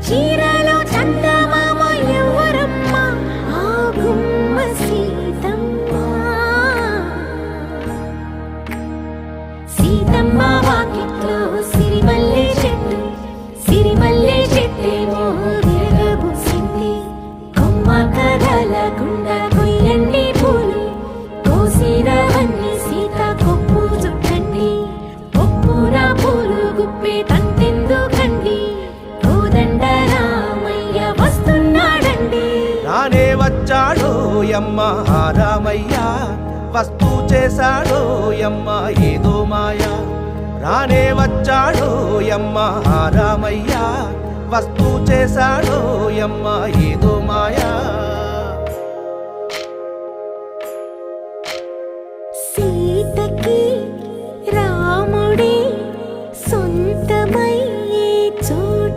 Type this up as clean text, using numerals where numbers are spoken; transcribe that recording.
చీరలో చందమామ ఎవరమ్మ ఆ గుమ్మ సీతమ్మ సీతమ్మ వాకిట్లో సిరిమల్లె చెట్టేమో విరగబూసింది కొమ్మ కదలకుండా కొయ్యండి పూలు కోసిరవన్నీ సీత కొప్పు చుట్టండి ఒప్పున పూలు గుప్పే తంతెందుకండి కోదండ రామయ్య వస్తున్నాడండి రానే వచ్చాడో యమ్మ రామయ్య వస్తూ చేశాడో యమ్మ ఏదో మాయా రానే వచ్చాడో యమ్మ రామయ్య వస్తూ చేశాడో యమ్మ ఏదో మాయా